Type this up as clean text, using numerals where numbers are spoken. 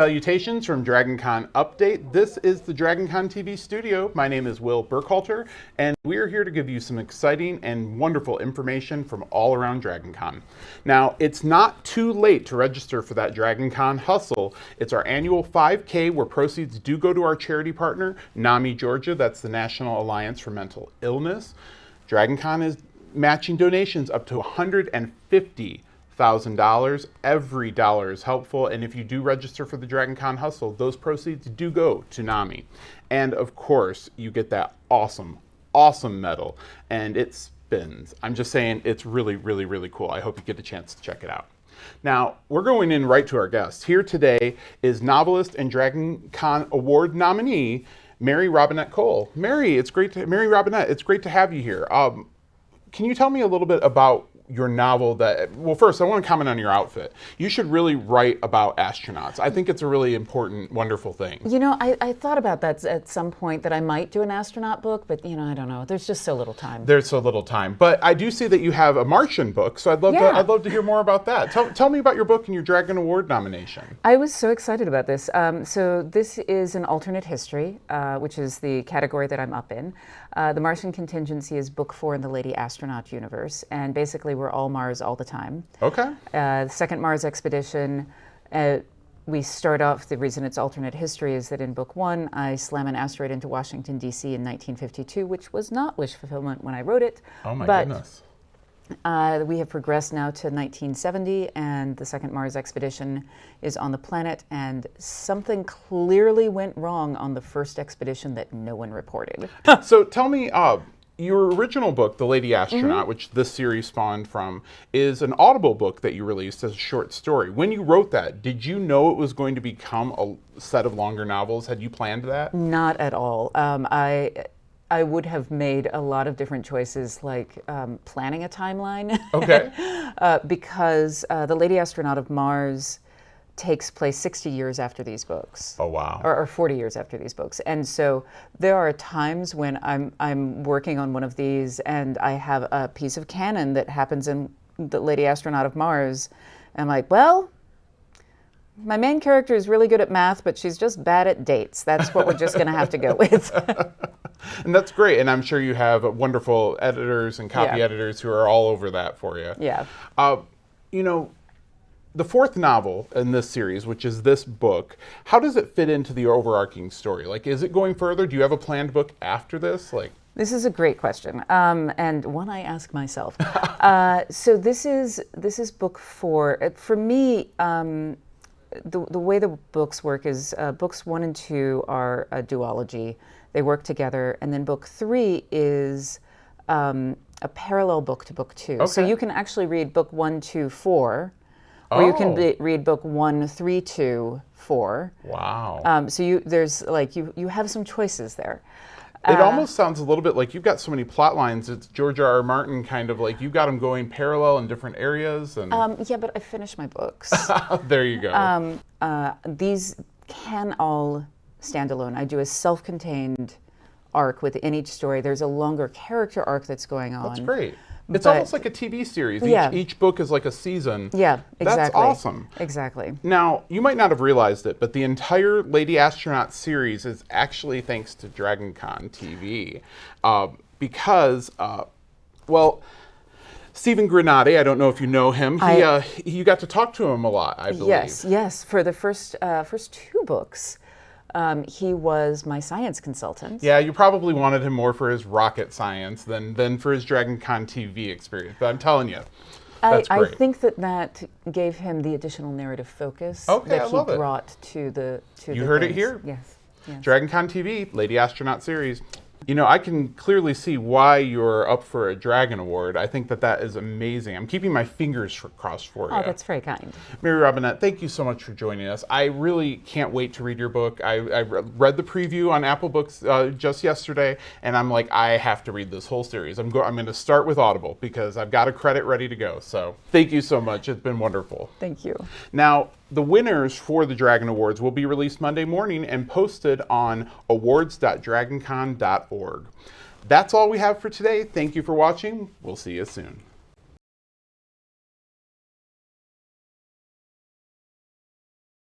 Salutations from DragonCon Update. This is the DragonConTV studio. My name is Will Burkhalter, and we are here to give you some exciting and wonderful information from all around DragonCon. Now, it's not too late to register for that DragonCon hustle. It's our annual 5K where proceeds do go to our charity partner, Nominee, Georgia. That's the National Alliance for Mental Illness. DragonCon is matching donations up to $150,000. Every dollar is helpful, and if you do register for the DragonCon Hustle, those proceeds do go to NAMI. And of course, you get that awesome medal, and it spins. I'm just saying, it's really, really, really cool. I hope you get a chance to check it out. Now, we're going in right to our guest. Here today is novelist and DragonCon Award nominee, Mary Robinette Kowal. Mary Robinette, it's great to have you here. Can you tell me a little bit about your novel well, first, I want to comment on your outfit. You should really write about astronauts. I think it's a really important, wonderful thing. You know, I thought about that at some point, that I might do an astronaut book, but you know, I don't know. There's just so little time. There's so little time. But I do see that you have a Martian book, so I'd love to hear more about that. Tell me about your book and your Dragon Award nomination. I was so excited about this. So this is an alternate history, which is the category that I'm up in. The Martian Contingency is book 4 in the Lady Astronaut universe, and basically we're all Mars all the time. Okay. The second Mars expedition, we start off, the reason it's alternate history is that in book 1, I slam an asteroid into Washington, D.C. in 1952, which was not wish fulfillment when I wrote it. Oh my goodness. We have progressed now to 1970, and the second Mars expedition is on the planet, and something clearly went wrong on the first expedition that no one reported. So tell me, your original book, The Lady Astronaut, which this series spawned from, is an Audible book that you released as a short story. When you wrote that, did you know it was going to become a set of longer novels? Had you planned that? Not at all. I would have made a lot of different choices, like planning a timeline. Okay. Because The Lady Astronaut of Mars takes place 60 years after these books. Oh, wow. Or 40 years after these books. And so there are times when I'm working on one of these and I have a piece of canon that happens in The Lady Astronaut of Mars. And I'm like, well, my main character is really good at math, but she's just bad at dates. That's what we're just going to have to go with. And that's great. And I'm sure you have wonderful editors and copy editors who are all over that for you. Yeah. You know, the fourth novel in this series, which is this book, how does it fit into the overarching story? Like, is it going further? Do you have a planned book after this? This is a great question, and one I ask myself. So this is book 4. For me, the way the books work is books 1 and 2 are a duology. They work together, and then book 3 is a parallel book to book 2. Okay. So you can actually read book 1, 2, 4, or you can read book 1, 3, 2, 4. Wow. So you have some choices there. It almost sounds a little bit like you've got so many plot lines. It's George R.R. Martin kind of like you've got them going parallel in different areas. And yeah, but I finished my books. There you go. These can all stand alone. I do a self-contained arc within each story. There's a longer character arc that's going on. That's great. It's almost like a TV series. Each book is like a season. Yeah, exactly. That's awesome. Exactly. Now, you might not have realized it, but the entire Lady Astronaut series is actually thanks to DragonConTV. Because, well, Stephen Granati, I don't know if you know him, you got to talk to him a lot, I believe. Yes. For the first 2 books. He was my science consultant. Yeah, you probably wanted him more for his rocket science than for his DragonConTV experience. But I'm telling you, that's great. I think that gave him the additional narrative focus that he brought to the You heard it here? Yes. DragonConTV, Lady Astronaut series. You know, I can clearly see why you're up for a Dragon Award. I think that is amazing. I'm keeping my fingers crossed for you. Oh, that's very kind. Mary Robinette, thank you so much for joining us. I really can't wait to read your book. I read the preview on Apple Books just yesterday, and I'm like, I have to read this whole series. I'm going to start with Audible because I've got a credit ready to go. So thank you so much. It's been wonderful. Thank you. Now, the winners for the Dragon Awards will be released Monday morning and posted on awards.dragoncon.org. That's all we have for today. Thank you for watching. We'll see you soon.